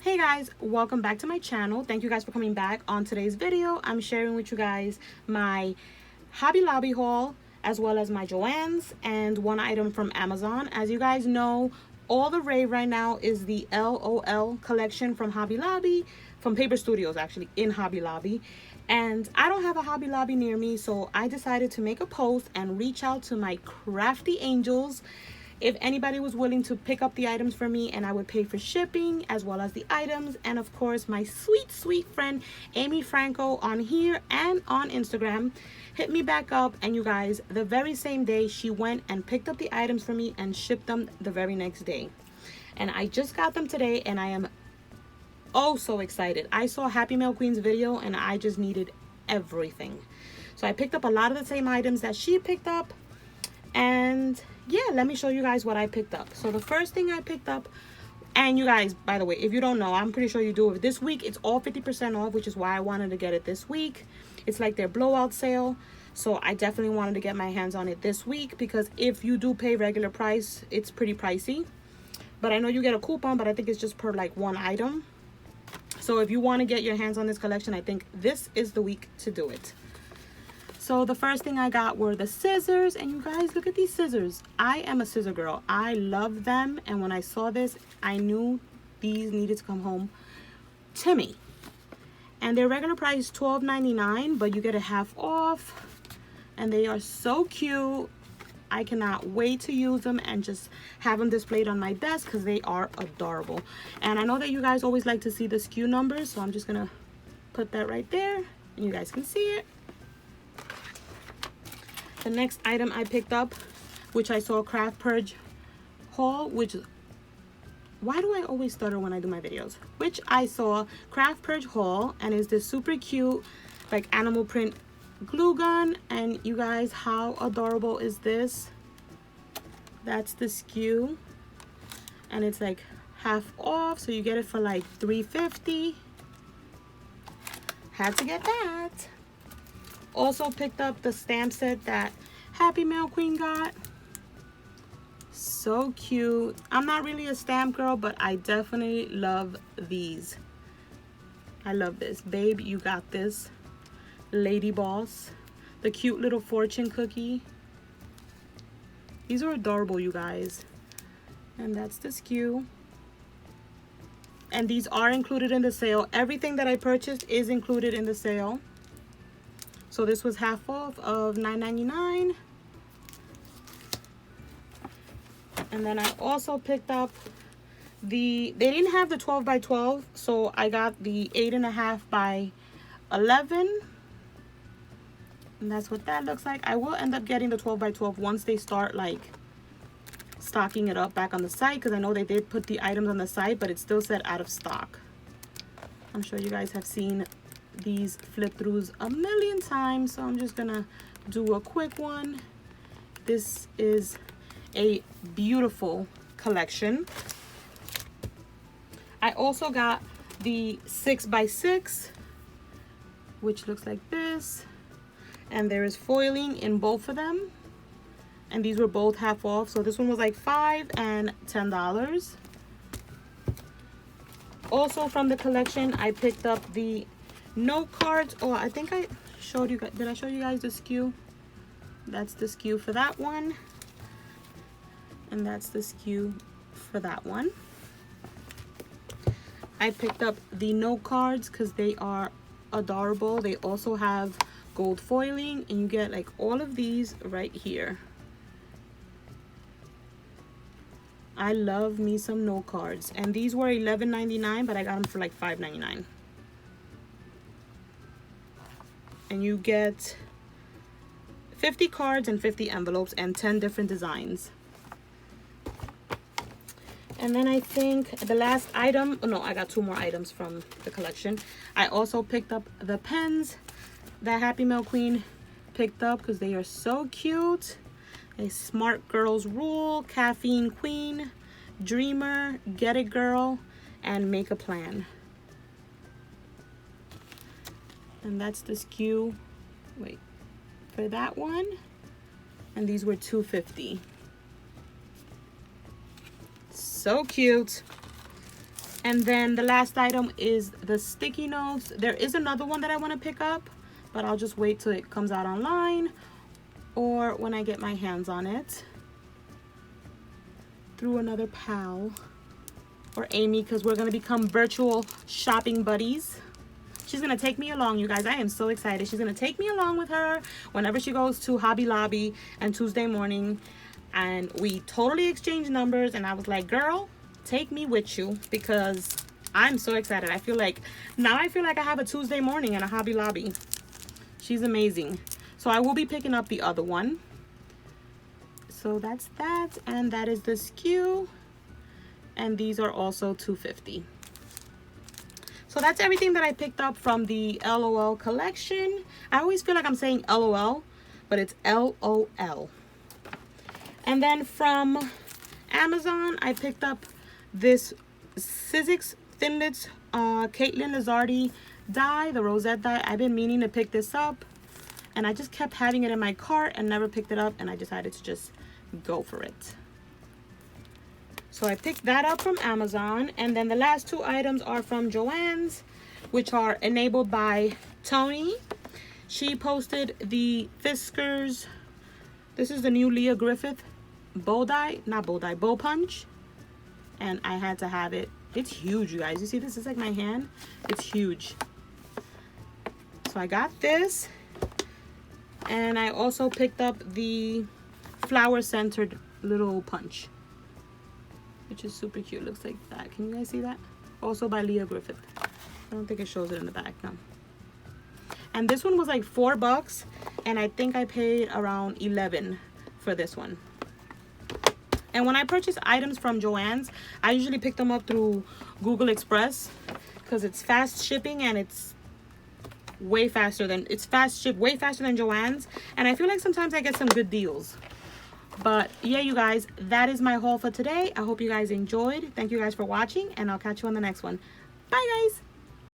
Hey guys, welcome back to my channel. Thank you guys for coming back. On today's video, I'm sharing with you guys my Hobby Lobby haul as well as my JOANN's and one item from Amazon. As you guys know, all the rave right now is the LOL collection from Hobby Lobby, from Paper Studios actually, in Hobby Lobby. And I don't have a Hobby Lobby near me, so I decided to make a post and reach out to my crafty angels if anybody was willing to pick up the items for me, and I would pay for shipping as well as the items. And of course, my sweet friend Amy Franco on here and on Instagram hit me back up, and you guys, the very same day she went and picked up the items for me and shipped them the very next day. And I just got them today and I am oh so excited. I saw Happy Mail Queen's video and I just needed everything. So I picked up a lot of the same items that she picked up. And yeah, let me show you guys what I picked up. So the first thing I picked up, and you guys, by the way, if you don't know, I'm pretty sure you do. This week it's all 50% off, which is why I wanted to get it this week. It's like their blowout sale, so I definitely wanted to get my hands on it this week, because if you do pay regular price, it's pretty pricey. But I know you get a coupon, but I think it's just per like one item. So if you want to get your hands on this collection, I think this is the week to do it. So the first thing I got were the scissors, and you guys, look at these scissors. I am a scissor girl. I love them, and when I saw this, I knew these needed to come home to me. And their regular price $12.99, but you get a half off, and they are so cute. I cannot wait to use them and just have them displayed on my desk because they are adorable. And I know that you guys always like to see the SKU numbers, so I'm just gonna put that right there and you guys can see it. The next item I picked up, which I saw Craft Purge haul, which, why do I always stutter when I do my videos? Which I saw Craft Purge haul, and is this super cute like animal print glue gun. And you guys, how adorable is this? That's the SKU, and it's like half off, so you get it for like $3.50. Had to get that. Also picked up the stamp set that Happy Mail Queen got. So cute. I'm not really a stamp girl, but I definitely love these. I love this. Babe, you got this. Lady Boss. The cute little fortune cookie. These are adorable, you guys. And that's the SKU. And these are included in the sale. Everything that I purchased is included in the sale. So this was half off of $9.99. And then I also picked up they didn't have the 12 by 12, so I got the 8.5 by 11. And that's what that looks like. I will end up getting the 12 by 12 once they start like stocking it up back on the site, because I know they did put the items on the site, but it still said out of stock. I'm sure you guys have seen these flip throughs a million times, so I'm just gonna do a quick one. This is a beautiful collection. I also got the 6 by 6, which looks like this, and there is foiling in both of them, and these were both half off, so this one was like $5 and $10. Also from the collection, I picked up the note cards. Oh, I think I showed you guys. Did I show you guys the SKU? That's the SKU for that one, and that's the SKU for that one. I picked up the note cards because they are adorable. They also have gold foiling, and you get like all of these right here. I love me some note cards, and these were $11.99, but I got them for like $5.99. And you get 50 cards and 50 envelopes and 10 different designs. And then I think the last item, oh no, I got 2 more items from the collection. I also picked up the pens that Happy Mail Queen picked up because they are so cute. A Smart Girls Rule, Caffeine Queen, Dreamer, Get It Girl, and Make a Plan. And that's the SKU, wait, for that one. And these were $2.50. So cute. And then the last item is the sticky notes. There is another one that I want to pick up, but I'll just wait till it comes out online or when I get my hands on it through another pal or Amy, because we're going to become virtual shopping buddies. She's going to take me along, you guys. I am so excited. She's going to take me along with her whenever she goes to Hobby Lobby and Tuesday morning. And we totally exchanged numbers. And I was like, girl, take me with you, because I'm so excited. I feel like I have a Tuesday morning in a Hobby Lobby. She's amazing. So I will be picking up the other one. So that's that. And that is the SKU. And these are also $2.50. So that's everything that I picked up from the LOL collection. I always feel like I'm saying LOL, but it's LOL. And then from Amazon, I picked up this Sizzix Thinlits Caitlin Lizardi die, the rosette die. I've been meaning to pick this up, and I just kept having it in my cart and never picked it up, and I decided to just go for it. So I picked that up from Amazon. And then the last two items are from JOANN's, which are enabled by Tony. She posted the Fiskars. This is the new Leah Griffith bow punch. And I had to have it. It's huge, you guys. You see this? It's like my hand. It's huge. So I got this. And I also picked up the flower-centered little punch, which is super cute. Looks like that. Can you guys see that? Also by Leah Griffith. I don't think it shows it in the back, no. And this one was like $4, and I think I paid around $11 for this one. And when I purchase items from JOANN's, I usually pick them up through Google Express, because it's fast shipping and it's way faster than JOANN's. And I feel like sometimes I get some good deals. But yeah, you guys, that is my haul for today. I hope you guys enjoyed. Thank you guys for watching, and I'll catch you on the next one. Bye, guys.